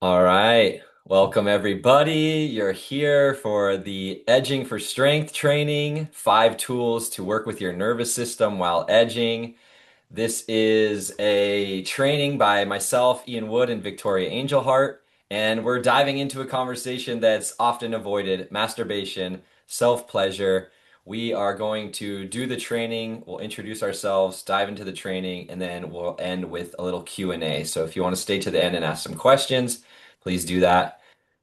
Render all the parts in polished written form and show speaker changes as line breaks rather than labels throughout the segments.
All right. Welcome, everybody. You're here for the Edging for Strength training, 5 tools to work with your nervous system while edging. This is a training by myself, Ian Wood, and Victoria Angelhart, and we're diving into a conversation that's often avoided, masturbation, self-pleasure. We are going to do the training, we'll introduce ourselves, dive into the training, and then we'll end with a little Q&A. So if you want to stay to the end and ask some questions, please do that.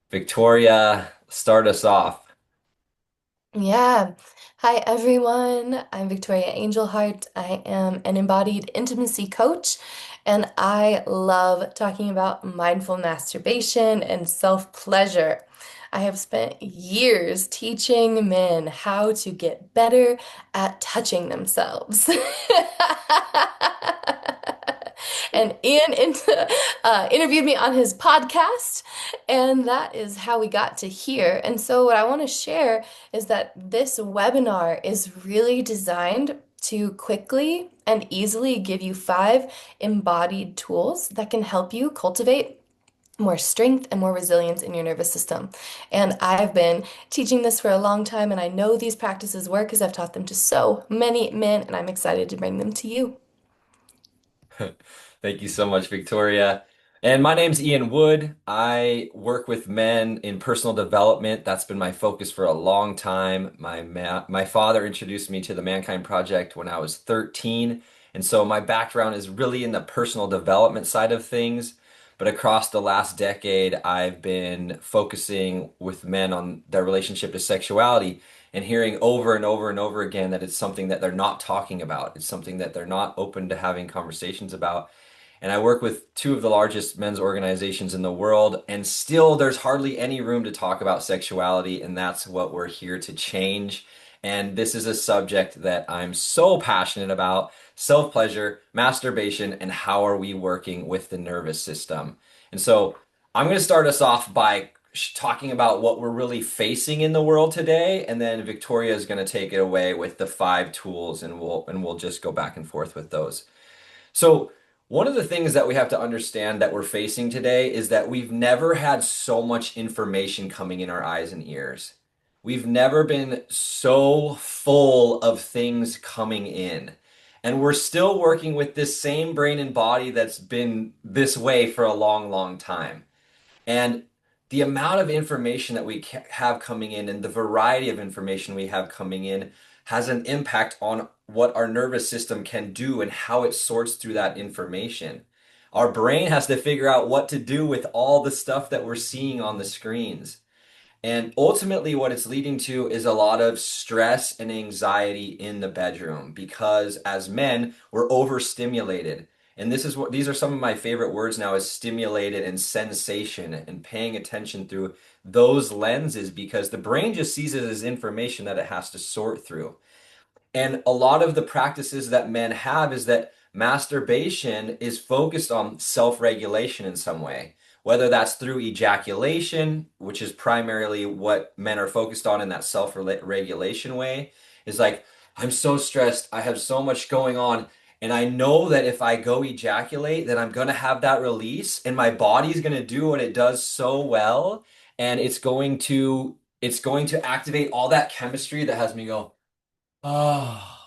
Victoria, start us off.
Yeah. Hi, everyone. I'm Victoria Angelhart. I am an embodied intimacy coach, and I love talking about mindful masturbation and self-pleasure. I have spent years teaching men how to get better at touching themselves. And interviewed me on his podcast, and that is how we got to here. And so, what I want to share is that this webinar is really designed to quickly and easily give you 5 embodied tools that can help you cultivate more strength and more resilience in your nervous system. And I've been teaching this for a long time, and I know these practices work because I've taught them to so many men, and I'm excited to bring them to you.
Thank you so much, Victoria. And my name's Ian Wood. I work with men in personal development. That's been my focus for a long time. My father introduced me to the Mankind Project when I was 13. And so my background is really in the personal development side of things. But across the last decade, I've been focusing with men on their relationship to sexuality and hearing over and over and over again that it's something that they're not talking about. It's something that they're not open to having conversations about. And I work with two of the largest men's organizations in the world, and still there's hardly any room to talk about sexuality, and that's what we're here to change. And this is a subject that I'm so passionate about, self-pleasure, masturbation, and how are we working with the nervous system. And so I'm going to start us off by talking about what we're really facing in the world today, and then Victoria is going to take it away with the 5 tools, and we'll just go back and forth with those. So, one of the things that we have to understand that we're facing today is that we've never had so much information coming in our eyes and ears. We've never been so full of things coming in. And we're still working with this same brain and body that's been this way for a long, long time. And the amount of information that we have coming in and the variety of information we have coming in has an impact on what our nervous system can do and how it sorts through that information. Our brain has to figure out what to do with all the stuff that we're seeing on the screens. And ultimately, what it's leading to is a lot of stress and anxiety in the bedroom because as men, we're overstimulated. And these are some of my favorite words now is stimulated and sensation and paying attention through those lenses because the brain just sees it as information that it has to sort through. And a lot of the practices that men have is that masturbation is focused on self-regulation in some way, whether that's through ejaculation, which is primarily what men are focused on in that self-regulation way, is like, I'm so stressed, I have so much going on, and I know that if I go ejaculate, that I'm gonna have that release, and my body's gonna do what it does so well, and it's going to activate all that chemistry that has me go. Oh,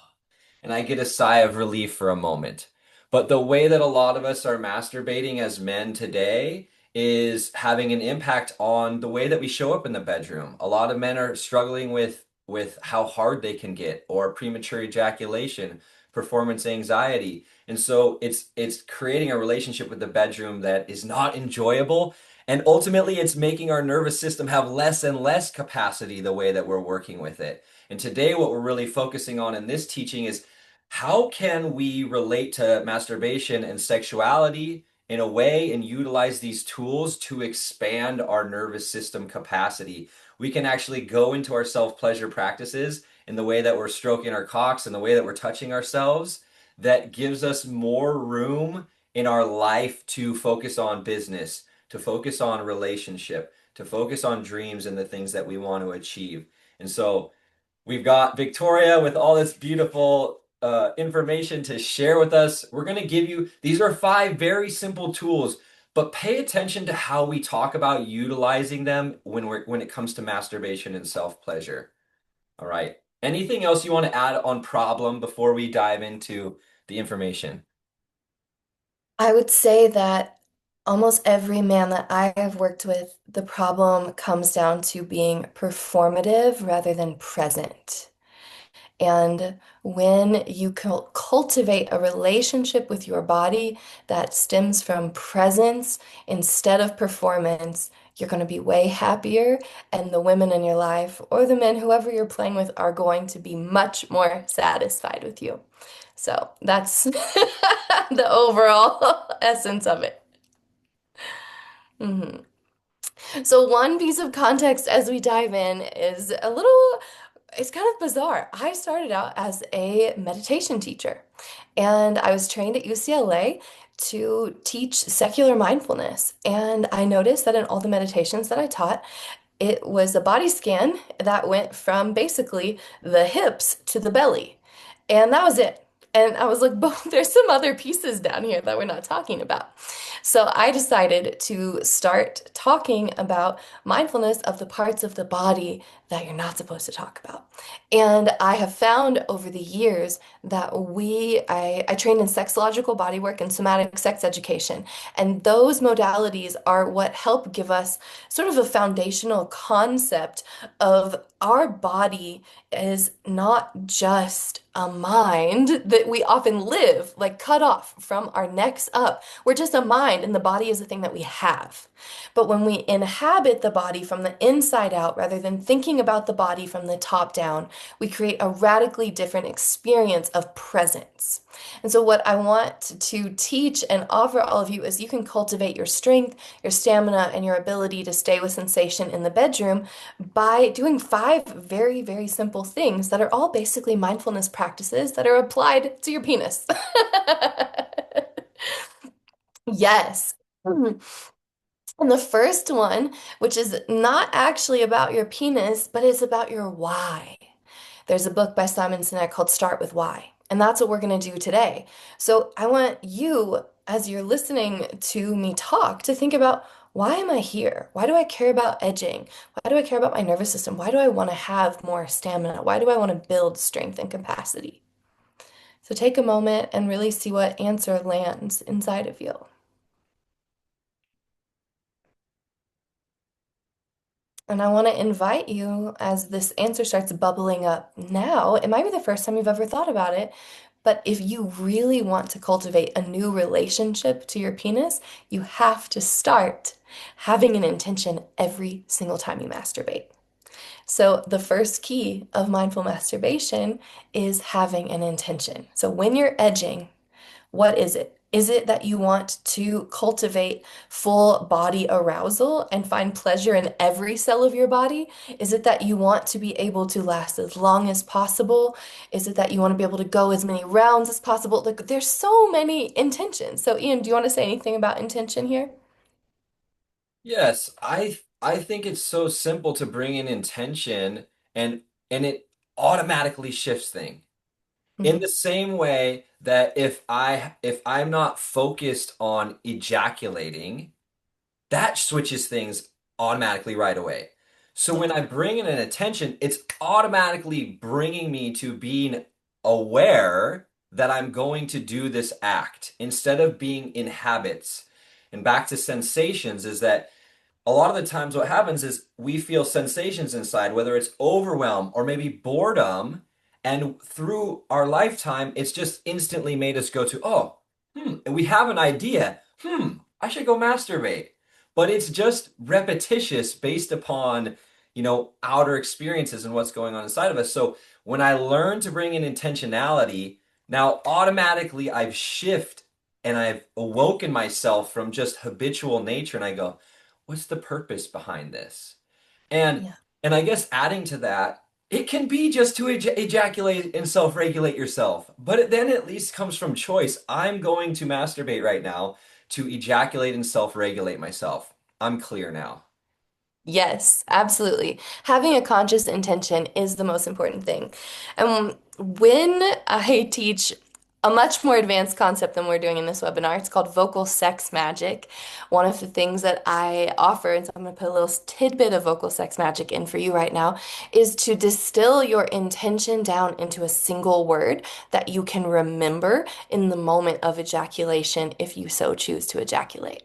and I get a sigh of relief for a moment. But the way that a lot of us are masturbating as men today is having an impact on the way that we show up in the bedroom. A lot of men are struggling with how hard they can get or premature ejaculation, performance anxiety. And so it's creating a relationship with the bedroom that is not enjoyable. And ultimately, it's making our nervous system have less and less capacity the way that we're working with it. And today, what we're really focusing on in this teaching is how can we relate to masturbation and sexuality in a way and utilize these tools to expand our nervous system capacity. We can actually go into our self-pleasure practices in the way that we're stroking our cocks and the way that we're touching ourselves that gives us more room in our life to focus on business, to focus on relationship, to focus on dreams and the things that we want to achieve. And so we've got Victoria with all this beautiful information to share with us. We're going to give you, these are 5 very simple tools. but pay attention to how we talk about utilizing them when it comes to masturbation and self-pleasure. All right. Anything else you want to add on problem before we dive into the information?
I would say that almost every man that I have worked with, the problem comes down to being performative rather than present. And when you cultivate a relationship with your body that stems from presence instead of performance, you're going to be way happier. And the women in your life, or the men, whoever you're playing with, are going to be much more satisfied with you. So that's the overall essence of it. Mhm. So one piece of context as we dive in is it's kind of bizarre. I started out as a meditation teacher, and I was trained at UCLA to teach secular mindfulness. And I noticed that in all the meditations that I taught, it was a body scan that went from basically the hips to the belly. And that was it. And I was like, but there's some other pieces down here that we're not talking about. So I decided to start talking about mindfulness of the parts of the body that you're not supposed to talk about. And I have found over the years that I trained in sexological bodywork and somatic sex education. And those modalities are what help give us sort of a foundational concept of our body is not just a mind that we often live like cut off from our necks up. We're just a mind, and the body is the thing that we have. But when we inhabit the body from the inside out rather than thinking about the body from the top down, we create a radically different experience of presence. And so, what I want to teach and offer all of you is you can cultivate your strength, your stamina, and your ability to stay with sensation in the bedroom by doing five very, very simple things that are all basically mindfulness practices that are applied to your penis. Yes. Mhm. And the first one, which is not actually about your penis, but it's about your why. There's a book by Simon Sinek called Start with Why. And that's what we're going to do today. So I want you, as you're listening to me talk, to think about, why am I here? Why do I care about edging? Why do I care about my nervous system? Why do I want to have more stamina? Why do I want to build strength and capacity? So take a moment and really see what answer lands inside of you. And I want to invite you as this answer starts bubbling up now. It might be the first time you've ever thought about it, but if you really want to cultivate a new relationship to your penis, you have to start having an intention every single time you masturbate. So, the first key of mindful masturbation is having an intention. So, when you're edging, what is it? Is it that you want to cultivate full body arousal and find pleasure in every cell of your body? Is it that you want to be able to last as long as possible? Is it that you want to be able to go as many rounds as possible? Like, there's so many intentions. So, Ian, do you want to say anything about intention here?
Yes, I think it's so simple to bring in intention and it automatically shifts things. In
Mhm.
the same way that if I'm not focused on ejaculating, that switches things automatically right away. So when
Yeah.
I bring in an attention, it's automatically bringing me to being aware that I'm going to do this act instead of being in habits. And back to sensations is that a lot of the times what happens is we feel sensations inside, whether it's overwhelm or maybe boredom, and through our lifetime, it's just instantly made us go to, oh, and we have an idea, I should go masturbate. But it's just repetitious based upon, outer experiences and what's going on inside of us. So when I learn to bring in intentionality, now automatically I've shifted and I've awoken myself from just habitual nature and I go, what's the purpose behind this? And
Yeah.
and I guess adding to that, it can be just to ejaculate and self-regulate yourself, but it then at least comes from choice. I'm going to masturbate right now to ejaculate and self-regulate myself. I'm clear now.
Yes, absolutely. Having a conscious intention is the most important thing. And when I teach a much more advanced concept than we're doing in this webinar. It's called vocal sex magic. One of the things that I offer, and so I'm going to put a little tidbit of vocal sex magic in for you right now, is to distill your intention down into a single word that you can remember in the moment of ejaculation if you so choose to ejaculate.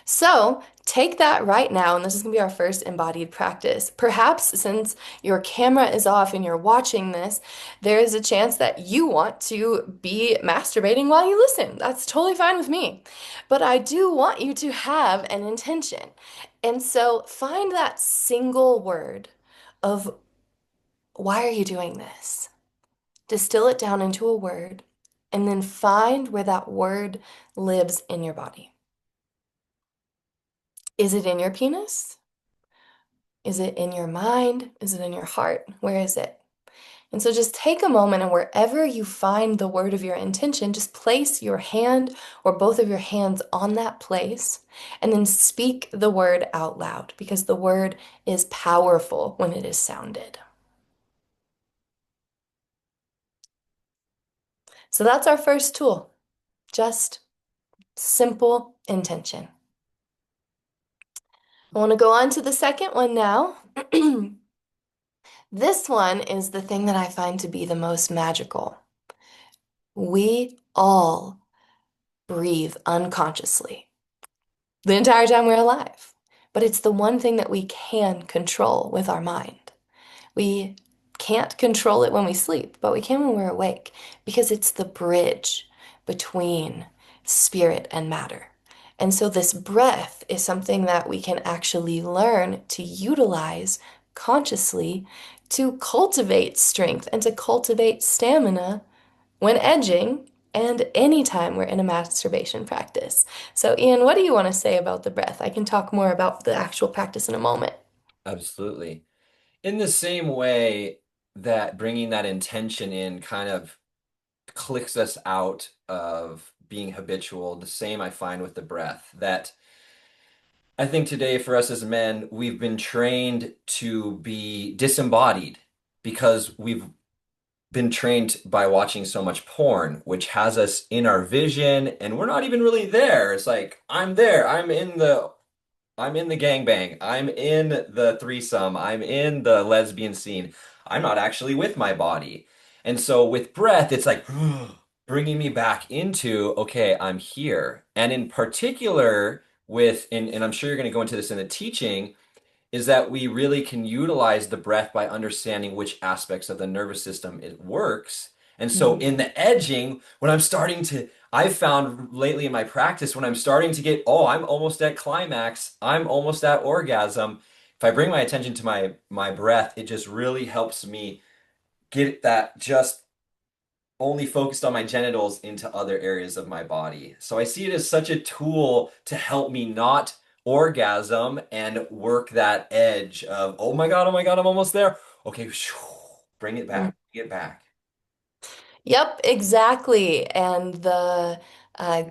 So take that right now, and this is going to be our first embodied practice. Perhaps since your camera is off and you're watching this, there is a chance that you want to be masturbating while you listen. That's totally fine with me. But I do want you to have an intention. And so find that single word of why are you doing this? Distill it down into a word, and then find where that word lives in your body. Is it in your penis? Is it in your mind? Is it in your heart? Where is it? And so just take a moment and wherever you find the word of your intention, just place your hand or both of your hands on that place and then speak the word out loud because the word is powerful when it is sounded. So that's our first tool, just simple intention. I want to go on to the second one now. This one is the thing that I find to be the most magical. We all breathe unconsciously the entire time we're alive. But it's the one thing that we can control with our mind. We can't control it when we sleep, but we can when we're awake because it's the bridge between spirit and matter. And so this breath is something that we can actually learn to utilize consciously to cultivate strength and to cultivate stamina when edging and anytime we're in a masturbation practice. So, Ian, what do you want to say about the breath? I can talk more about the actual practice in a moment.
Absolutely. In the same way that bringing that intention in kind of clicks us out of being habitual, the same I find with the breath. That I think today for us as men, we've been trained to be disembodied because we've been trained by watching so much porn, which has us in our vision and we're not even really there. It's like, I'm there. I'm in the gangbang. I'm in the threesome. I'm in the lesbian scene. I'm not actually with my body. And so with breath, it's like bringing me back into, okay, I'm here. And in particular, and I'm sure you're going to go into this in the teaching, is that we really can utilize the breath by understanding which aspects of the nervous system it works. And so
Mhm.
in the edging, I've found lately in my practice, when I'm starting to get, oh, I'm almost at climax, I'm almost at orgasm. If I bring my attention to my breath, it just really helps me get that just only focused on my genitals into other areas of my body. So I see it as such a tool to help me not orgasm and work that edge of, oh my God, I'm almost there. Okay, bring it back.
Yep, exactly. And the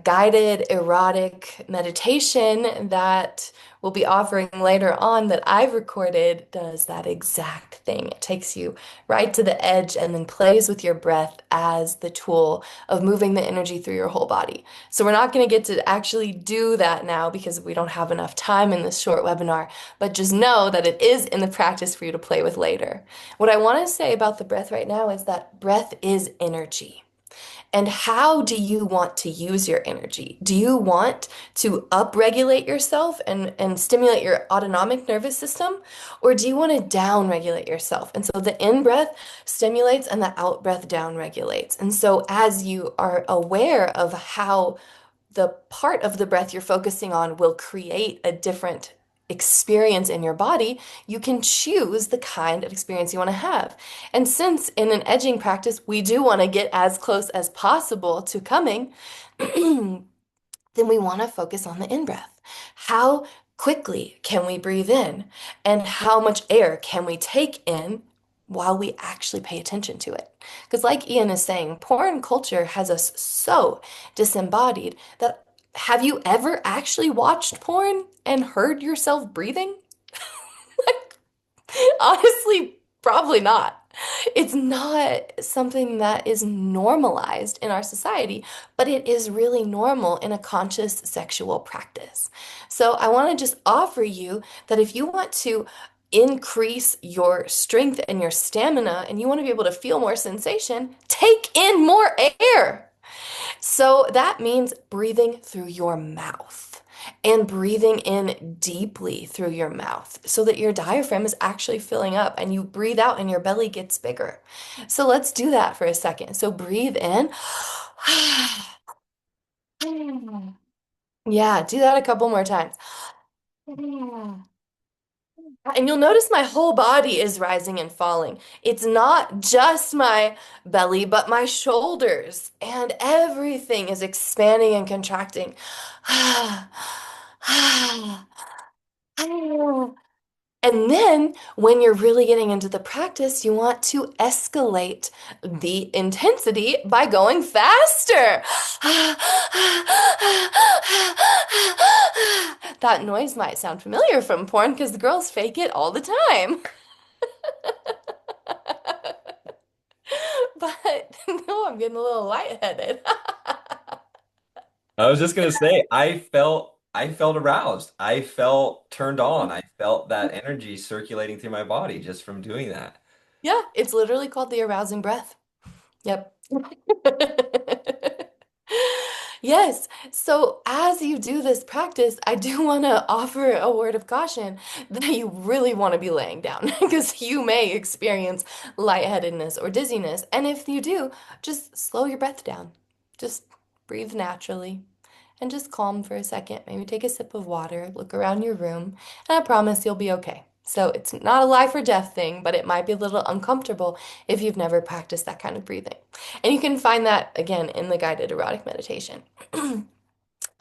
guided erotic meditation that we'll be offering later on that I've recorded does that exact thing. It takes you right to the edge and then plays with your breath as the tool of moving the energy through your whole body. So we're not going to get to actually do that now because we don't have enough time in this short webinar, but just know that it is in the practice for you to play with later. What I want to say about the breath right now is that breath is energy. And how do you want to use your energy? Do you want to upregulate yourself and stimulate your autonomic nervous system? Or do you want to downregulate yourself? And so the in breath stimulates and the out breath downregulates. And so as you are aware of how the part of the breath you're focusing on will create a different experience in your body, you can choose the kind of experience you want to have. And since in an edging practice, we do want to get as close as possible to coming, then we want to focus on the in breath. How quickly can we breathe in? And how much air can we take in while we actually pay attention to it? Because, like Ian is saying, porn culture has us so disembodied that have you ever actually watched porn and heard yourself breathing? Honestly, probably not. It's not something that is normalized in our society, but it is really normal in a conscious sexual practice. So I want to just offer you that if you want to increase your strength and your stamina and you want to be able to feel more sensation, take in more air. So that means breathing through your mouth and breathing in deeply through your mouth so that your diaphragm is actually filling up and you breathe out and your belly gets bigger. So let's do that for a second. So breathe in. Yeah, do that a couple more times. And you'll notice my whole body is rising and falling. It's not just my belly, but my shoulders. And everything is expanding and contracting. And then when you're really getting into the practice, you want to escalate the intensity by going faster. That noise might sound familiar from porn because the girls fake it all the time. But no, I'm getting a little lightheaded.
I was just gonna say, I felt aroused. I felt turned on. I felt that energy circulating through my body just from doing that.
Yeah, it's literally called the arousing breath. Yep. Yes. So as you do this practice, I do want to offer a word of caution that you really want to be laying down because you may experience lightheadedness or dizziness. And if you do, just slow your breath down. Just breathe naturally and just calm for a second. Maybe take a sip of water, look around your room, and I promise you'll be okay. So it's not a life or death thing, but it might be a little uncomfortable if you've never practiced that kind of breathing. And you can find that again in the guided erotic meditation.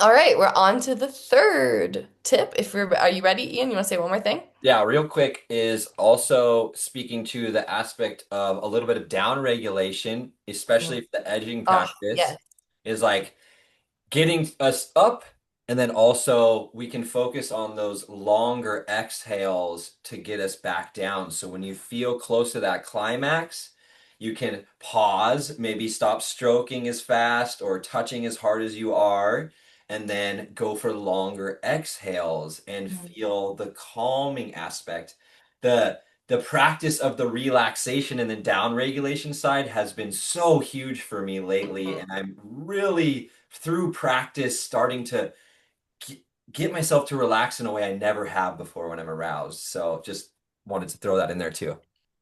All right, we're on to the third tip. Are you ready, Ian? You want to say one more thing?
Yeah, real quick is also speaking to the aspect of a little bit of down regulation, especially
Mm.
if the edging
Oh,
practice
yes.
is like getting us up, and then also we can focus on those longer exhales to get us back down. So when you feel close to that climax, you can pause, maybe stop stroking as fast or touching as hard as you are, and then go for longer exhales and
Mm.
feel the calming aspect. The practice of the relaxation and the down regulation side has been so huge for me lately,
Mhm.
and I'm really through practice starting to get myself to relax in a way I never have before when I'm aroused. So just wanted to throw that in there too.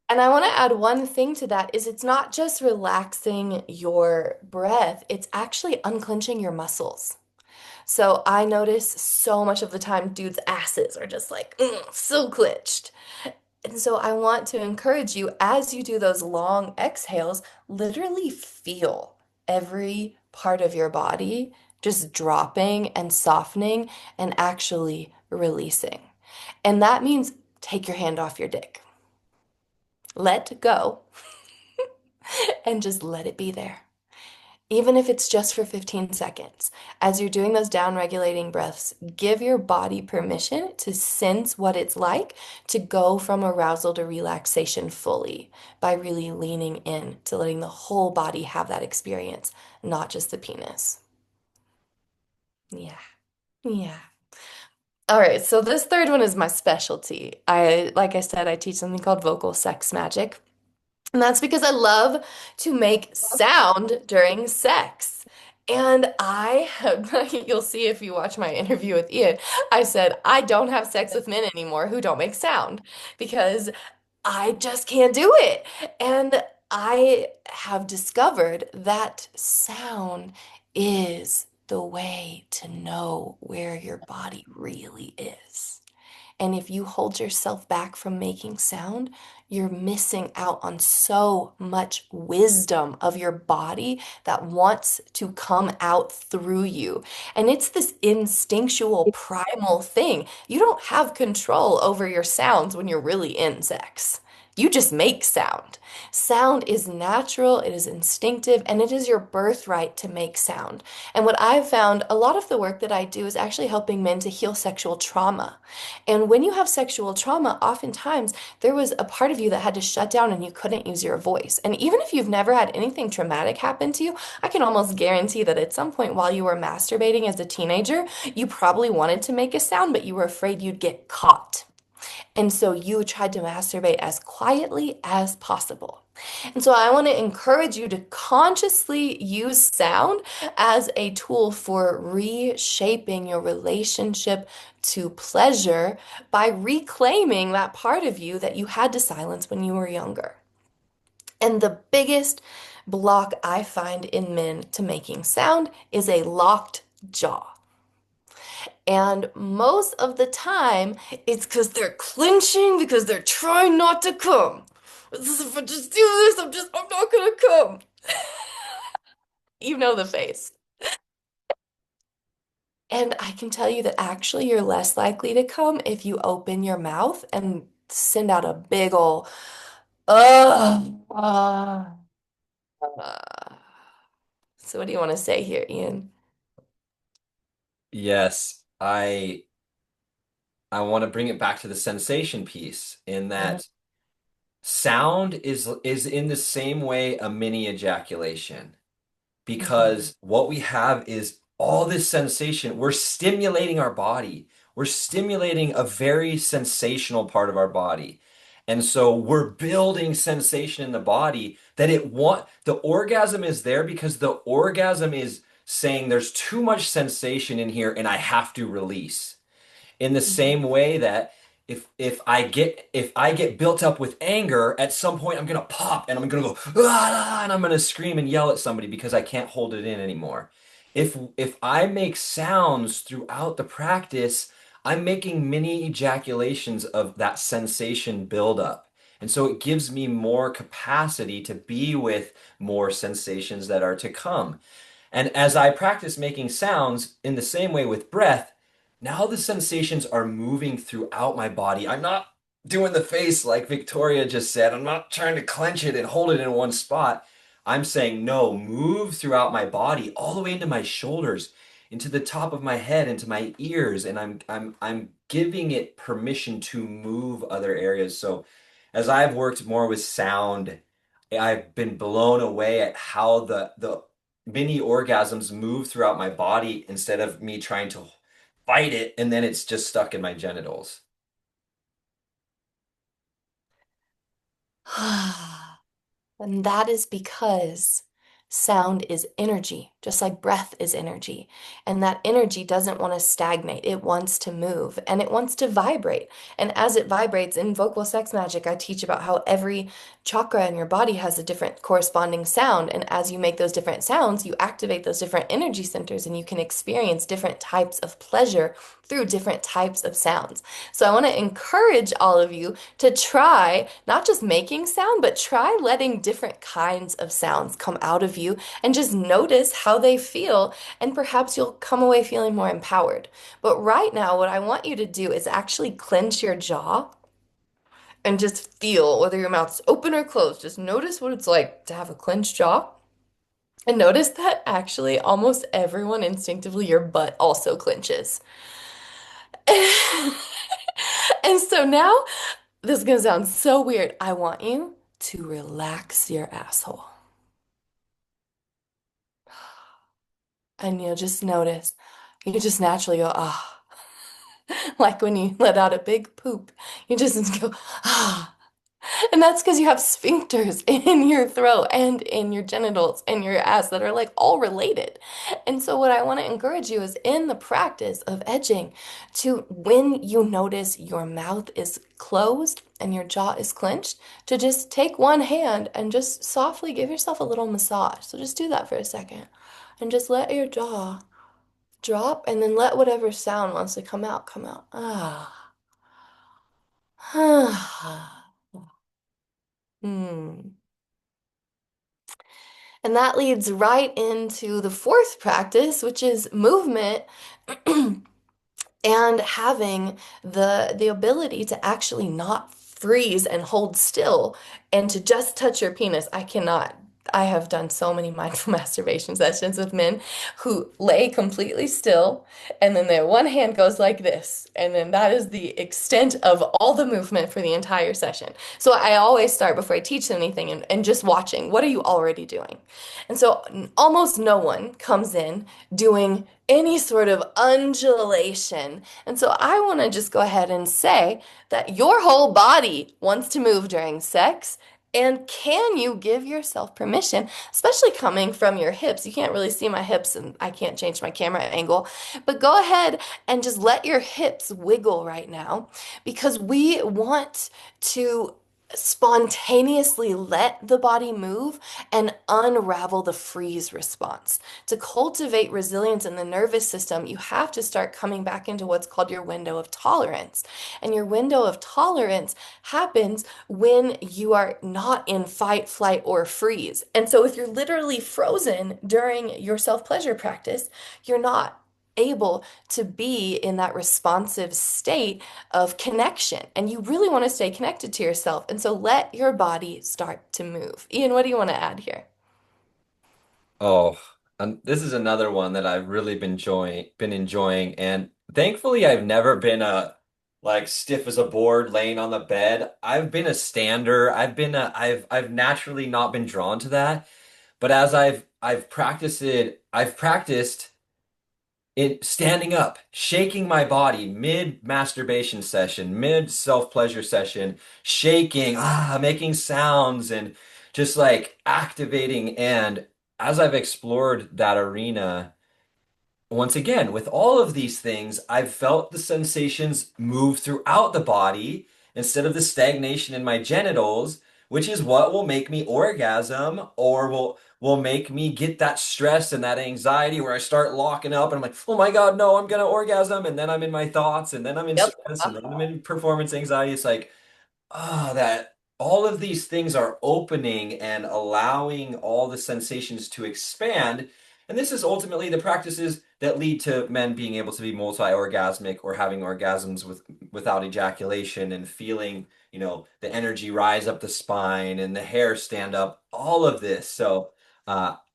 And I want to add one thing to that is it's not just relaxing your breath, it's actually unclenching your muscles. So I notice so much of the time dudes' asses are just like so clenched. And so I want to encourage you as you do those long exhales, literally feel every part of your body just dropping and softening and actually releasing. And that means take your hand off your dick. Let go and just let it be there. Even if it's just for 15 seconds. As you're doing those down regulating breaths, give your body permission to sense what it's like to go from arousal to relaxation fully by really leaning in to letting the whole body have that experience, not just the penis. Yeah. Yeah. All right, so this third one is my specialty. Like I said, I teach something called vocal sex magic. And that's because I love to make sound during sex. And I have, you'll see if you watch my interview with Ian, I said, I don't have sex with men anymore who don't make sound because I just can't do it. And I have discovered that sound is the way to know where your body really is. And if you hold yourself back from making sound, you're missing out on so much wisdom of your body that wants to come out through you. And it's this instinctual, primal thing. You don't have control over your sounds when you're really in sex. You just make sound. Sound is natural, it is instinctive, and it is your birthright to make sound. And what I've found, a lot of the work that I do is actually helping men to heal sexual trauma. And when you have sexual trauma, oftentimes there was a part of you that had to shut down and you couldn't use your voice. And even if you've never had anything traumatic happen to you, I can almost guarantee that at some point while you were masturbating as a teenager, you probably wanted to make a sound, but you were afraid you'd get caught. And so you tried to masturbate as quietly as possible. And so I want to encourage you to consciously use sound as a tool for reshaping your relationship to pleasure by reclaiming that part of you that you had to silence when you were younger. And the biggest block I find in men to making sound is a locked jaw. And most of the time, it's because they're clinching because they're trying not to come. If I just do this, I'm not gonna come. You know the face. And I can tell you that actually you're less likely to come if you open your mouth and send out a big ol' uh. So what do you want to say here, Ian?
Yes, I want to bring it back to the sensation piece in
Mhm.
that sound is in the same way a mini ejaculation
Mhm.
because what we have is all this sensation. We're stimulating our body. We're stimulating a very sensational part of our body. And so we're building sensation in the body that the orgasm is there because the orgasm is saying there's too much sensation in here and I have to release in the same
Mhm.
way that if I get built up with anger, at some point I'm gonna pop and I'm gonna go ah, and I'm gonna scream and yell at somebody because I can't hold it in anymore. If I make sounds throughout the practice, I'm making mini ejaculations of that sensation buildup. And so it gives me more capacity to be with more sensations that are to come. And as I practice making sounds in the same way with breath, now the sensations are moving throughout my body. I'm not doing the face like Victoria just said. I'm not trying to clench it and hold it in one spot. I'm saying, no, move throughout my body, all the way into my shoulders, into the top of my head, into my ears, and I'm giving it permission to move other areas. So as I've worked more with sound, I've been blown away at how the mini orgasms move throughout my body instead of me trying to fight it and then it's just stuck in my genitals.
And that is because sound is energy, just like breath is energy. And that energy doesn't want to stagnate. It wants to move and it wants to vibrate. And as it vibrates in vocal sex magic, I teach about how every chakra in your body has a different corresponding sound. And as you make those different sounds, you activate those different energy centers and you can experience different types of pleasure through different types of sounds. So I want to encourage all of you to try not just making sound, but try letting different kinds of sounds come out of you and just notice how they feel. And perhaps you'll come away feeling more empowered. But right now, what I want you to do is actually clench your jaw and just feel whether your mouth's open or closed. Just notice what it's like to have a clenched jaw. And notice that actually almost everyone instinctively, your butt also clenches. And so now, this is gonna sound so weird. I want you to relax your asshole. And you'll just notice, you just naturally go, ah. Like when you let out a big poop, you just go, ah. And that's because you have sphincters in your throat and in your genitals and your ass that are like all related. And so, what I want to encourage you is in the practice of edging to when you notice your mouth is closed and your jaw is clenched, to just take one hand and just softly give yourself a little massage. So, just do that for a second and just let your jaw drop and then let whatever sound wants to come out, come out. Ah. Hmm. And that leads right into the fourth practice, which is movement and having the ability to actually not freeze and hold still and to just touch your penis. I cannot. I have done so many mindful masturbation sessions with men who lay completely still, and then their one hand goes like this, and then that is the extent of all the movement for the entire session. So I always start before I teach them anything and just watching. What are you already doing? And so almost no one comes in doing any sort of undulation. And so I want to just go ahead and say that your whole body wants to move during sex. And can you give yourself permission, especially coming from your hips? You can't really see my hips and I can't change my camera angle, but go ahead and just let your hips wiggle right now because we want to spontaneously let the body move and unravel the freeze response. To cultivate resilience in the nervous system, you have to start coming back into what's called your window of tolerance. And your window of tolerance happens when you are not in fight, flight, or freeze. And so if you're literally frozen during your self-pleasure practice, you're not able to be in that responsive state of connection. And you really want to stay connected to yourself. And so let your body start to move. Ian, what do you want to add here?
Oh, and this is another one that I've really been enjoying, and thankfully I've never been a like stiff as a board laying on the bed. I've been a stander. I've naturally not been drawn to that. But as I've practiced it standing up, shaking my body mid masturbation session, mid self-pleasure session, shaking, making sounds and just like activating. And as I've explored that arena, once again, with all of these things, I've felt the sensations move throughout the body instead of the stagnation in my genitals, which is what will make me orgasm or will make me get that stress and that anxiety where I start locking up and I'm like, oh my God, no, I'm gonna orgasm. And then I'm in my thoughts and then I'm in
Yep.
stress and then I'm in performance anxiety. It's like, that all of these things are opening and allowing all the sensations to expand. And this is ultimately the practices that lead to men being able to be multi-orgasmic or having orgasms without ejaculation and feeling, the energy rise up the spine and the hair stand up, all of this. So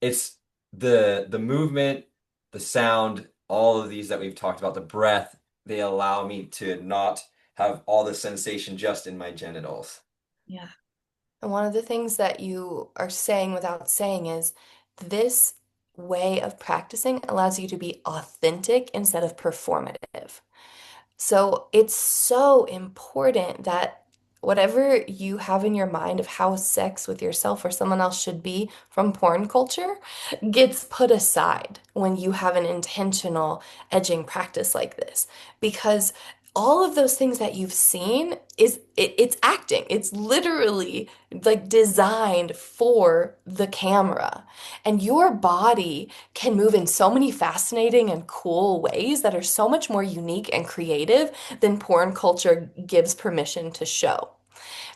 it's the movement, the sound, all of these that we've talked about, the breath, they allow me to not have all the sensation just in my genitals.
Yeah. And one of the things that you are saying without saying is this way of practicing allows you to be authentic instead of performative. So it's so important that whatever you have in your mind of how sex with yourself or someone else should be from porn culture gets put aside when you have an intentional edging practice like this. Because all of those things that you've seen it's acting. It's literally like designed for the camera. And your body can move in so many fascinating and cool ways that are so much more unique and creative than porn culture gives permission to show.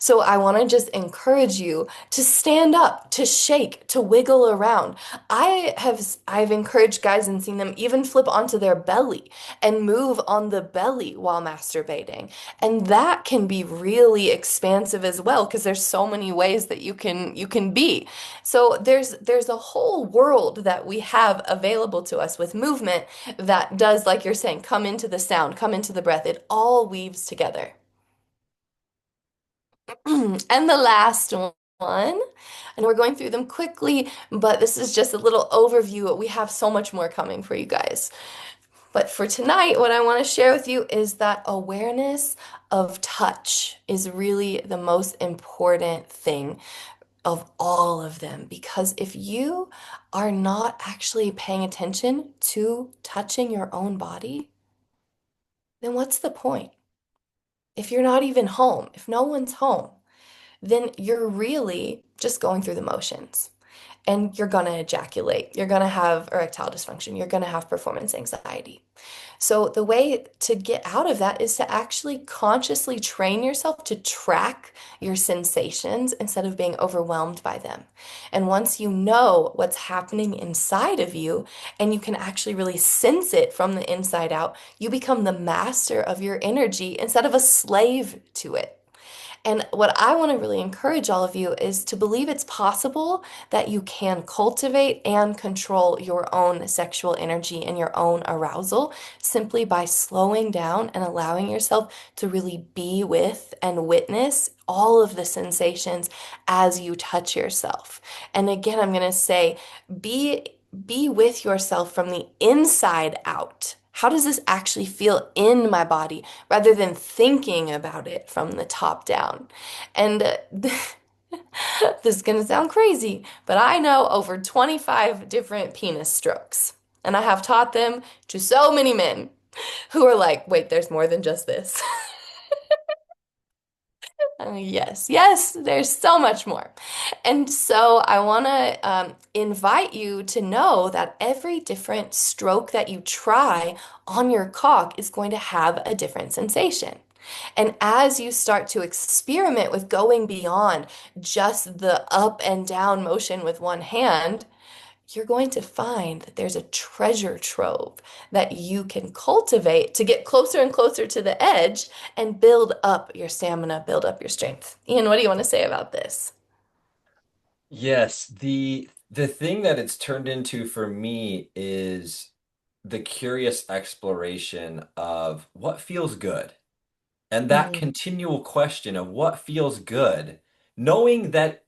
So I want to just encourage you to stand up, to shake, to wiggle around. I've encouraged guys and seen them even flip onto their belly and move on the belly while masturbating. And that can be really expansive as well because there's so many ways that you can be. So there's a whole world that we have available to us with movement that does, like you're saying, come into the sound, come into the breath. It all weaves together. And the last one, and we're going through them quickly, but this is just a little overview. We have so much more coming for you guys. But for tonight, what I want to share with you is that awareness of touch is really the most important thing of all of them. Because if you are not actually paying attention to touching your own body, then what's the point? If you're not even home, if no one's home, then you're really just going through the motions and you're going to ejaculate. You're going to have erectile dysfunction. You're going to have performance anxiety. So, the way to get out of that is to actually consciously train yourself to track your sensations instead of being overwhelmed by them. And once you know what's happening inside of you and you can actually really sense it from the inside out, you become the master of your energy instead of a slave to it. And what I want to really encourage all of you is to believe it's possible that you can cultivate and control your own sexual energy and your own arousal simply by slowing down and allowing yourself to really be with and witness all of the sensations as you touch yourself. And again, I'm going to say, be be with yourself from the inside out. How does this actually feel in my body rather than thinking about it from the top down? And this is going to sound crazy, but I know over 25 different penis strokes. And I have taught them to so many men who are like, wait, there's more than just this. Yes, yes, there's so much more. And so I want to invite you to know that every different stroke that you try on your cock is going to have a different sensation. And as you start to experiment with going beyond just the up and down motion with one hand, you're going to find that there's a treasure trove that you can cultivate to get closer and closer to the edge and build up your stamina, build up your strength. Ian, what do you want to say about this?
Yes, the thing that it's turned into for me is the curious exploration of what feels good. And that
Mm,
continual question of what feels good, knowing that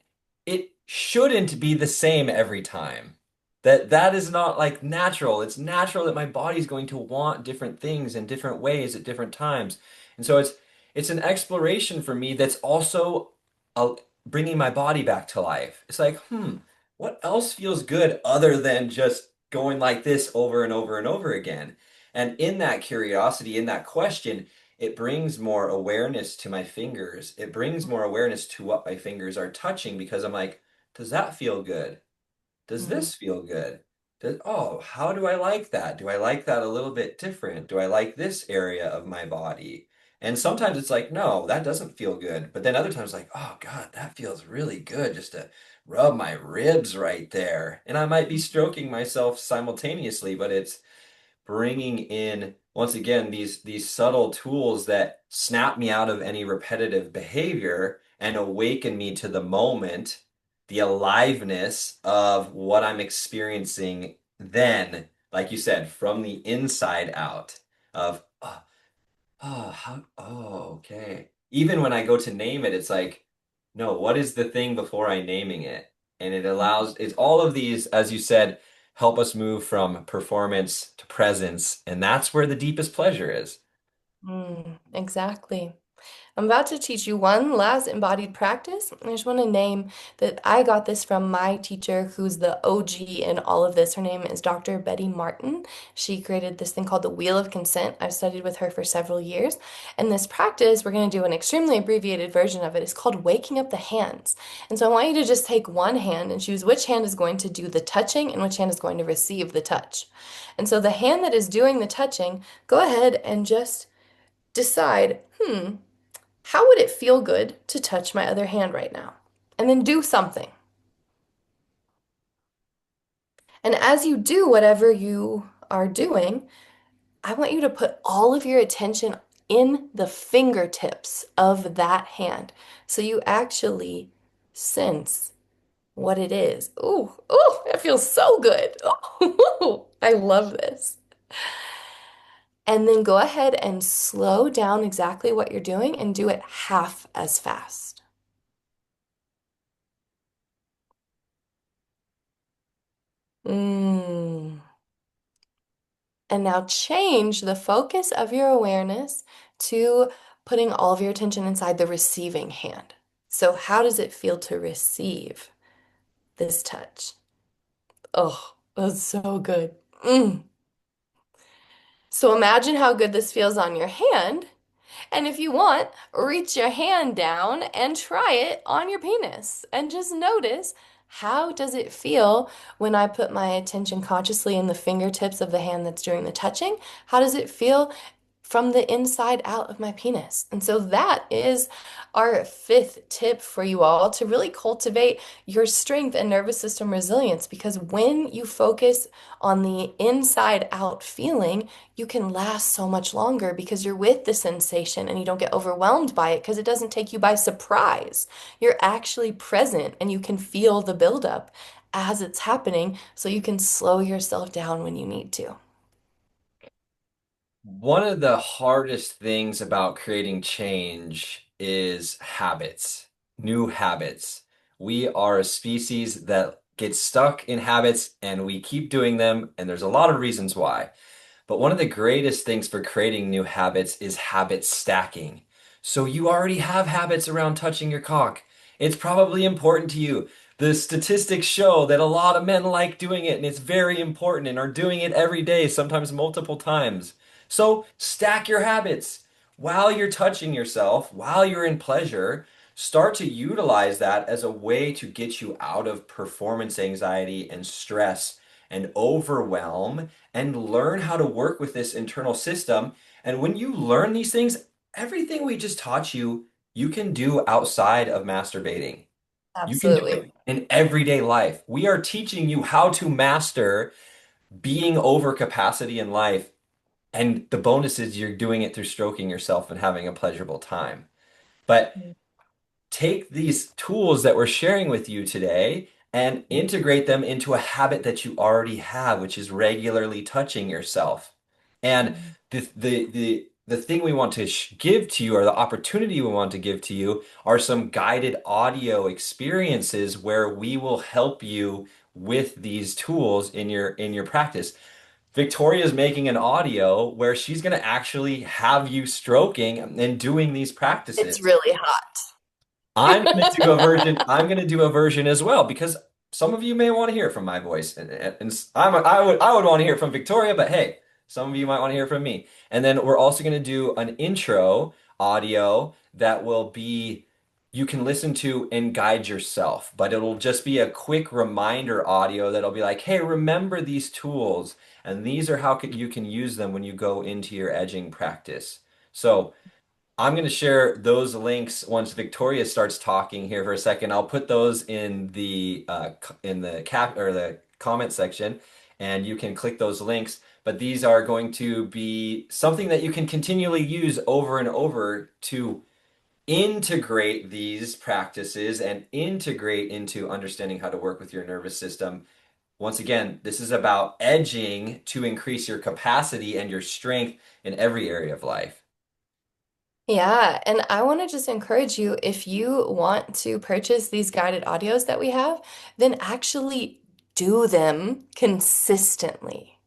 it shouldn't be the same every time. That is not like natural. It's natural that my body's going to want different things in different ways at different times. And so it's an exploration for me that's also uh, bringing my body back to life. It's like, what else feels good other than just going like this over and over and over again? And in that curiosity, in that question, it brings more awareness to my fingers. It brings more awareness to what my fingers are touching because I'm like, does that feel good? Does
mm,
this feel good? Oh, how do I like that? Do I like that a little bit different? Do I like this area of my body? And sometimes it's like, no, that doesn't feel good. But then other times, like, oh God, that feels really good just to rub my ribs right there. And I might be stroking myself simultaneously, but it's bringing in once again these subtle tools that snap me out of any repetitive behavior and awaken me to the moment, the aliveness of what I'm experiencing then, like you said, from the inside out of okay. Even when I go to name it, it's like, no, what is the thing before I naming it? And it's all of these, as you said, help us move from performance to presence. And that's where the deepest pleasure is.
exactly. I'm about to teach you one last embodied practice. I just want to name that I got this from my teacher, who's the OG in all of this. Her name is Dr. Betty Martin. She created this thing called the Wheel of Consent. I've studied with her for several years. And this practice, we're going to do an extremely abbreviated version of it. It's called waking up the hands. And so I want you to just take one hand and choose which hand is going to do the touching and which hand is going to receive the touch. And so the hand that is doing the touching, go ahead and just decide, how would it feel good to touch my other hand right now? And then do something. And as you do whatever you are doing, I want you to put all of your attention in the fingertips of that hand. So you actually sense what it is. Ooh, ooh, it feels so good. Ooh, I love this. And then go ahead and slow down exactly what you're doing and do it half as fast. Mmm. And now change the focus of your awareness to putting all of your attention inside the receiving hand. So, how does it feel to receive this touch? Oh, that's so good. Mm. So, imagine how good this feels on your hand. And if you want, reach your hand down and try it on your penis and just notice how does it feel when I put my attention consciously in the fingertips of the hand that's doing the touching? How does it feel from the inside out of my penis. And so that is our fifth tip for you all to really cultivate your strength and nervous system resilience. Because when you focus on the inside out feeling, you can last so much longer because you're with the sensation and you don't get overwhelmed by it because it doesn't take you by surprise. You're actually present and you can feel the buildup as it's happening so you can slow yourself down when you need to.
One of the hardest things about creating change is habits, new habits. We are a species that gets stuck in habits and we keep doing them, and there's a lot of reasons why. But one of the greatest things for creating new habits is habit stacking. So you already have habits around touching your cock. It's probably important to you. The statistics show that a lot of men like doing it, and it's very important and are doing it every day, sometimes multiple times. So stack your habits. While you're touching yourself, while you're in pleasure, start to utilize that as a way to get you out of performance anxiety and stress and overwhelm and learn how to work with this internal system. And when you learn these things, everything we just taught you, you can do outside of masturbating. You can do
Absolutely.
it in everyday life. We are teaching you how to master being over capacity in life. And the bonus is you're doing it through stroking yourself and having a pleasurable time. But take these tools that we're sharing with you today and integrate them into a habit that you already have, which is regularly touching yourself. And the thing we want to give to you, or the opportunity we want to give to you, are some guided audio experiences where we will help you with these tools in your practice. Victoria's making an audio where she's going to actually have you stroking and doing these
It's
practices.
really hot.
I'm gonna do a version as well because some of you may want to hear from my voice, and I would want to hear from Victoria, but hey, some of you might want to hear from me. And then we're also gonna do an intro audio that will be you can listen to and guide yourself, but it'll just be a quick reminder audio that'll be like, hey, remember these tools, and these are how you can use them when you go into your edging practice. So. I'm going to share those links once Victoria starts talking here for a second. I'll put those in the cap or the comment section, and you can click those links. But these are going to be something that you can continually use over and over to integrate these practices and integrate into understanding how to work with your nervous system. Once again, this is about edging to increase your capacity and your strength in every area of life.
Yeah, and I want to just encourage you if you want to purchase these guided audios that we have, then actually do them consistently.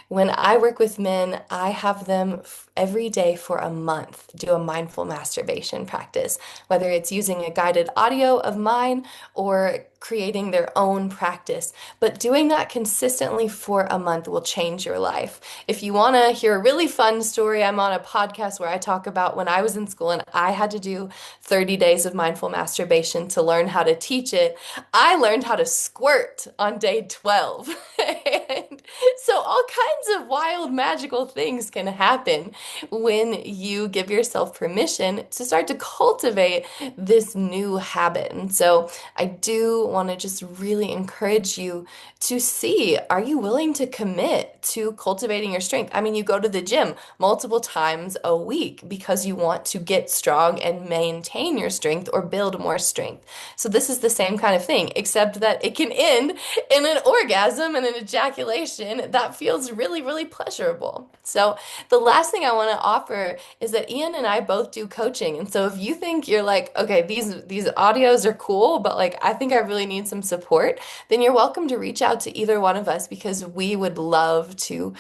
When I work with men, I have them every day for a month do a mindful masturbation practice, whether it's using a guided audio of mine or creating their own practice. But doing that consistently for a month will change your life. If you want to hear a really fun story, I'm on a podcast where I talk about when I was in school and I had to do 30 days of mindful masturbation to learn how to teach it. I learned how to squirt on day 12. And so all kinds of wild, magical things can happen when you give yourself permission to start to cultivate this new habit. And so I do want to just really encourage you to see, are you willing to commit to cultivating your strength? I mean, you go to the gym multiple times a week because you want to get strong and maintain your strength or build more strength. So this is the same kind of thing, except that it can end in an orgasm and an ejaculation that feels really, really pleasurable. So the last thing I want to offer is that Ian and I both do coaching. And so if you think you're like, okay, these audios are cool, but like I think I really need some support, then you're welcome to reach out to either one of us because we would love to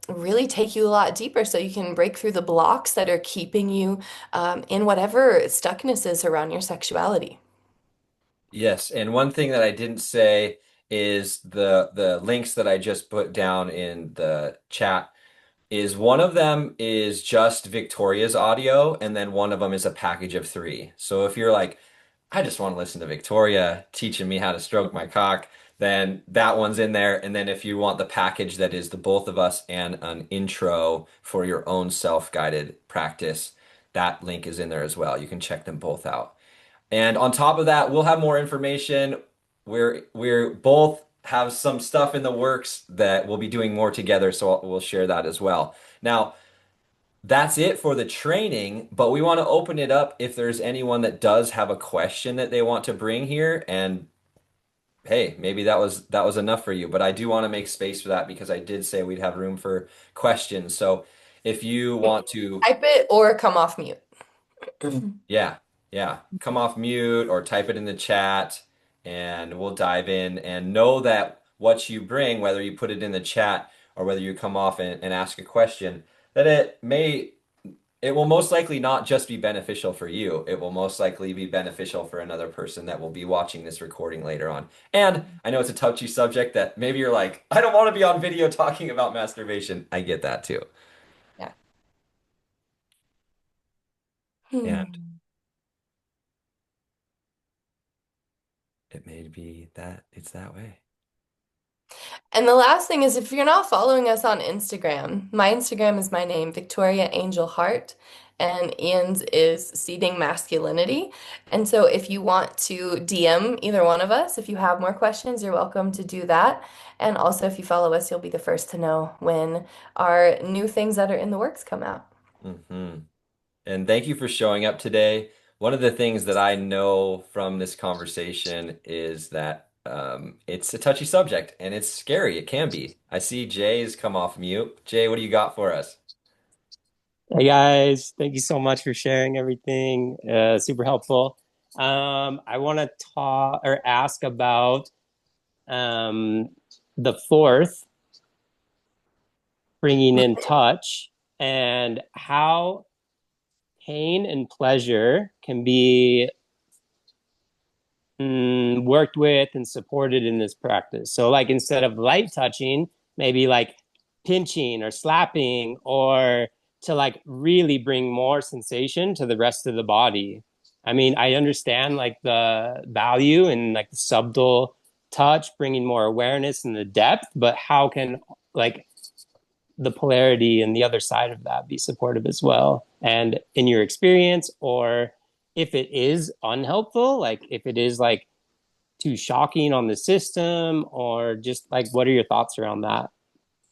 really take you a lot deeper so you can break through the blocks that are keeping you in whatever stuckness is around your sexuality.
Yes, and one thing that I didn't say is the links that I just put down in the chat is one of them is just Victoria's audio, and then one of them is a package of three. So if you're like, I just want to listen to Victoria teaching me how to stroke my cock, then that one's in there. And then if you want the package that is the both of us and an intro for your own self-guided practice, that link is in there as well. You can check them both out. And on top of that, we'll have more information. We're both have some stuff in the works that we'll be doing more together, so we'll share that as well. Now, that's it for the training, but we want to open it up if there's anyone that does have a question that they want to bring here. And hey, maybe that was enough for you, but I do want to make space for that because I did say we'd have room for questions. So if you want to,
Type it or come off mute.
yeah, yeah, come off mute or type it in the chat and we'll dive in and know that what you bring, whether you put it in the chat or whether you come off and ask a question, that it will most likely not just be beneficial for you. It will most likely be beneficial for another person that will be watching this recording later on. And I know it's a touchy subject that maybe you're like, I don't want to be on video talking about masturbation. I get that too.
Yeah.
And
Hmm.
it may be that it's that way.
And the last thing is if you're not following us on Instagram, my Instagram is my name, Victoria Angel Hart, and Ian's is Seeding Masculinity. And so if you want to DM either one of us, if you have more questions, you're welcome to do that. And also if you follow us, you'll be the first to know when our new things that are in the works come out.
Hmm. And thank you for showing up today. One of the things that I know from this conversation is that it's a touchy subject and it's scary. It can be. I see Jay's come off mute. Jay, what do you got for us?
Hey guys, thank you so much for sharing everything. Super helpful. I want to talk or ask about um, the fourth, bringing in touch, and how pain and pleasure can be worked with and supported in this practice. So, like instead of light touching, maybe like pinching or slapping, or to like really bring more sensation to the rest of the body. I mean, I understand like the value and like the subtle touch, bringing more awareness and the depth, but how can like the polarity and the other side of that be supportive as well? And in your experience, or if it is unhelpful, like if it is like too shocking on the system, or just like what are your thoughts around that?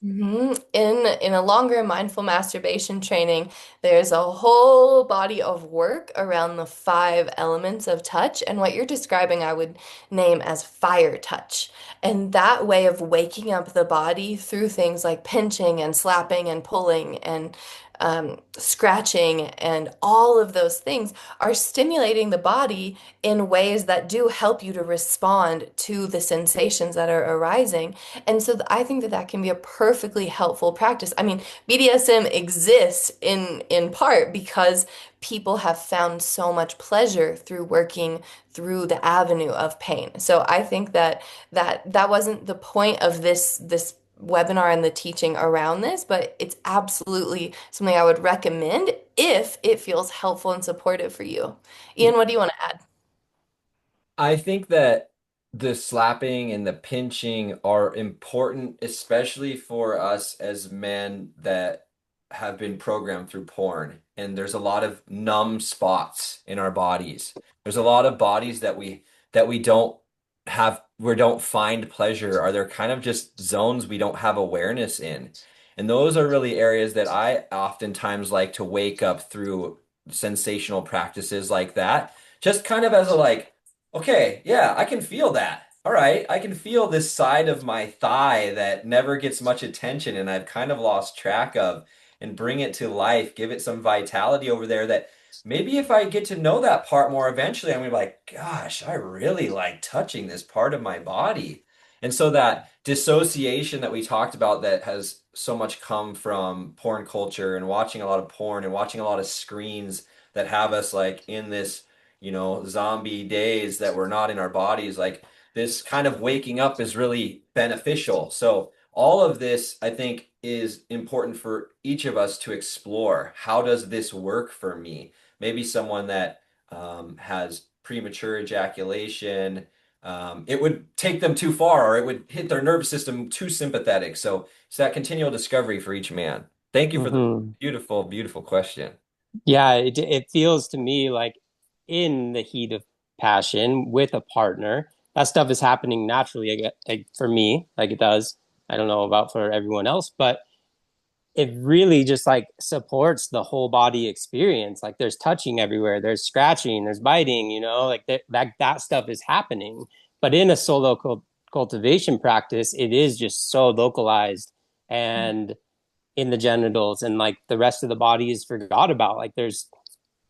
In a longer mindful masturbation training, there's a whole body of work around the five elements of touch, and what you're describing, I would name as fire touch. And that way of waking up the body through things like pinching and slapping and pulling and scratching and all of those things are stimulating the body in ways that do help you to respond to the sensations that are arising. And so I think that that can be a perfectly helpful practice. I mean, BDSM exists in part because people have found so much pleasure through working through the avenue of pain. So I think that wasn't the point of this webinar and the teaching around this, but it's absolutely something I would recommend if it feels helpful and supportive for you. Ian, what do you want to add?
I think that the slapping and the pinching are important, especially for us as men that have been programmed through porn. And there's a lot of numb spots in our bodies. There's a lot of bodies that we don't find pleasure, or they're kind of just zones we don't have awareness in. And those are really areas that I oftentimes like to wake up through sensational practices like that. Just kind of as a like, okay, yeah, I can feel that. All right, I can feel this side of my thigh that never gets much attention and I've kind of lost track of, and bring it to life, give it some vitality over there that maybe if I get to know that part more eventually, I'm gonna be like, gosh, I really like touching this part of my body. And so that dissociation that we talked about that has so much come from porn culture and watching a lot of porn and watching a lot of screens that have us like in this zombie days that we're not in our bodies, like this kind of waking up is really beneficial. So all of this, I think, is important for each of us to explore. How does this work for me? Maybe someone that has premature ejaculation, it would take them too far or it would hit their nervous system too sympathetic. So it's that continual discovery for each man. Thank you for the
Hmm.
beautiful, beautiful question.
Yeah, it feels to me like in the heat of passion with a partner, that stuff is happening naturally, like for me, like it does. I don't know about for everyone else, but it really just like supports the whole body experience. Like there's touching everywhere, there's scratching, there's biting, like that stuff is happening. But in a cultivation practice, it is just so localized and in the genitals, and like the rest of the body is forgot about. Like there's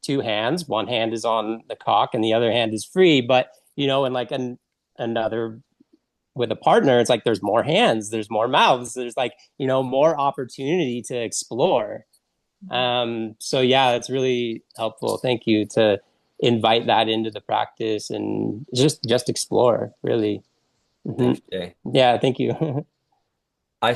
two hands, one hand is on the cock and the other hand is free, but and like another with a partner, it's like there's more hands, there's more mouths, there's like, more opportunity to explore. So yeah, it's really helpful. Thank you to invite that into the practice and just explore, really. Hmm.
Thanks, Jay.
Yeah, thank you.
I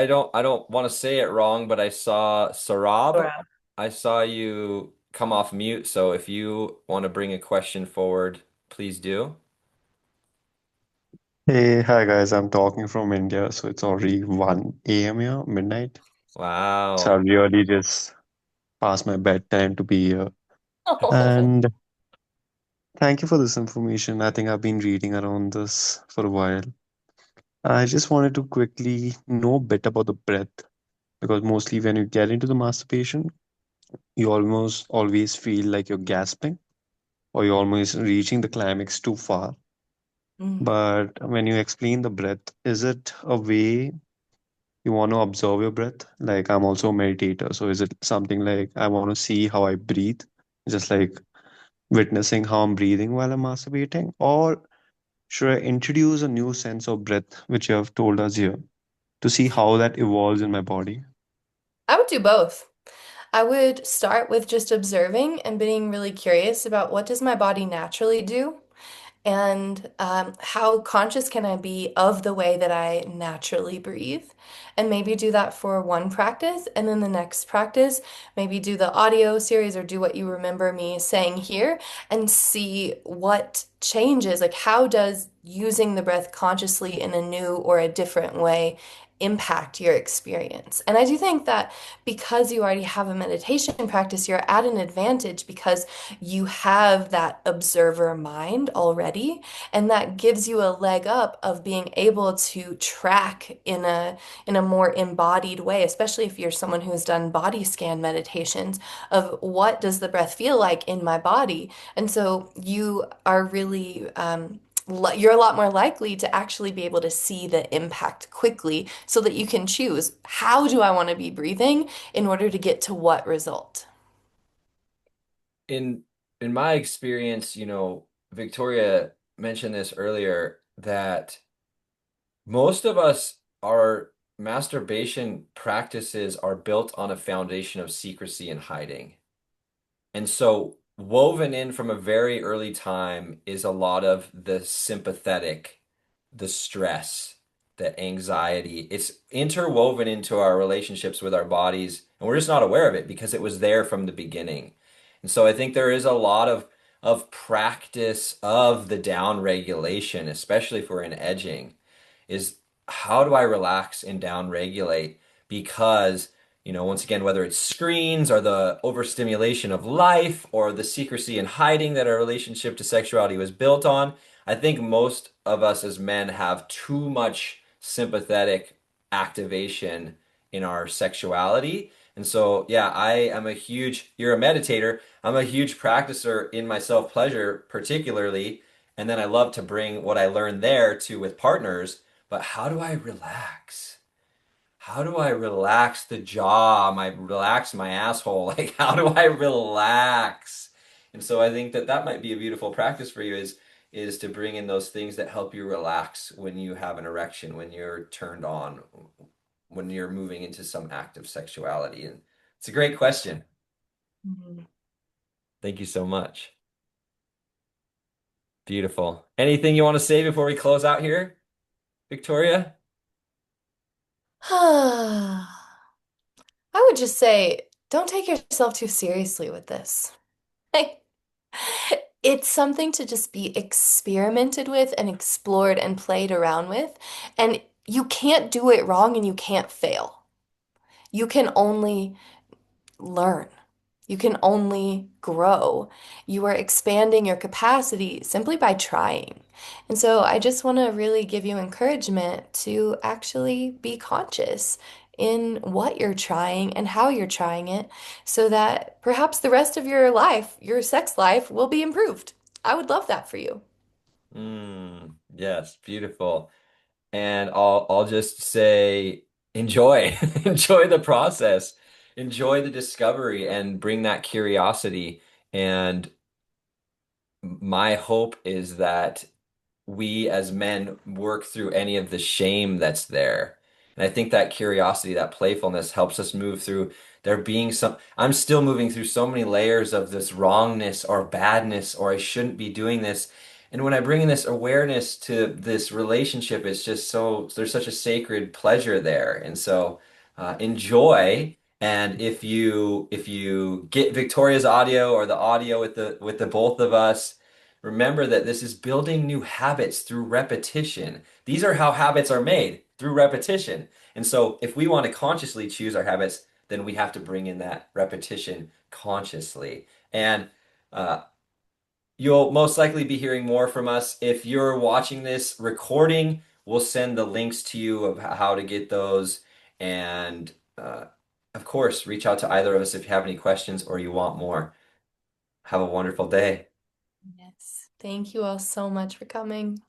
don't want to say it wrong, but I saw Sarab.
Wow.
I saw you come off mute, so if you want to bring a question forward, please do.
Hey, hi guys, I'm talking from India, so it's already 1 a.m. here, midnight. So I
Wow.
really just past my bedtime to be here.
Oh.
And thank you for this information. I think I've been reading around this for a while. I just wanted to quickly know a bit about the breath because mostly when you get into the masturbation, you almost always feel like you're gasping or you're almost reaching the climax too far.
Mm.
But when you explain the breath, is it a way you want to observe your breath? Like, I'm also a meditator, so is it something like I want to see how I breathe, just like witnessing how I'm breathing while I'm masturbating? Or should I introduce a new sense of breath, which you have told us here, to see how that evolves in my body?
I would do both. I would start with just observing and being really curious about what does my body naturally do, and how conscious can I be of the way that I naturally breathe? And maybe do that for one practice, and then the next practice, maybe do the audio series or do what you remember me saying here and see what changes. Like, how does using the breath consciously in a new or a different way impact your experience? And I do think that because you already have a meditation practice, you're at an advantage because you have that observer mind already, and that gives you a leg up of being able to track in a more embodied way, especially if you're someone who's done body scan meditations of what does the breath feel like in my body. And so you are really you're a lot more likely to actually be able to see the impact quickly so that you can choose how do I want to be breathing in order to get to what result.
In in my experience, Victoria mentioned this earlier that most of us, our masturbation practices are built on a foundation of secrecy and hiding. And so, woven in from a very early time is a lot of the sympathetic, the stress, the anxiety. It's interwoven into our relationships with our bodies, and we're just not aware of it because it was there from the beginning. And so, I think there is a lot of practice of the down regulation, especially if we're in edging, is how do I relax and down regulate? Because once again, whether it's screens or the overstimulation of life or the secrecy and hiding that our relationship to sexuality was built on, I think most of us as men have too much sympathetic activation in our sexuality. And so, yeah, you're a meditator. I'm a huge practicer in my self-pleasure, particularly. And then I love to bring what I learned there to with partners. But how do I relax? How do I relax the jaw, relax my asshole? Like, how do I relax? And so I think that that might be a beautiful practice for you is to bring in those things that help you relax when you have an erection, when you're turned on, when you're moving into some act of sexuality. And it's a great question.
Mhm.
Thank you so much. Beautiful. Anything you want to say before we close out here, Victoria?
I would just say, don't take yourself too seriously with this. Like, it's something to just be experimented with and explored and played around with. And you can't do it wrong and you can't fail. You can only learn. You can only grow. You are expanding your capacity simply by trying. And so I just want to really give you encouragement to actually be conscious in what you're trying and how you're trying it so that perhaps the rest of your life, your sex life, will be improved. I would love that for you.
Yes, beautiful. And I'll just say enjoy. Enjoy the process. Enjoy the discovery and bring that curiosity. And my hope is that we as men work through any of the shame that's there. And I think that curiosity, that playfulness helps us move through there being some, I'm still moving through so many layers of this wrongness or badness or I shouldn't be doing this. And when I bring in this awareness to this relationship, it's just so, there's such a sacred pleasure there. And so enjoy. And if you get Victoria's audio or the audio with the both of us, remember that this is building new habits through repetition. These are how habits are made through repetition. And so, if we want to consciously choose our habits, then we have to bring in that repetition consciously. And uh, you'll most likely be hearing more from us. If you're watching this recording, we'll send the links to you of how to get those. And of course, reach out to either of us if you have any questions or you want more. Have a wonderful day.
Yes. Thank you all so much for coming.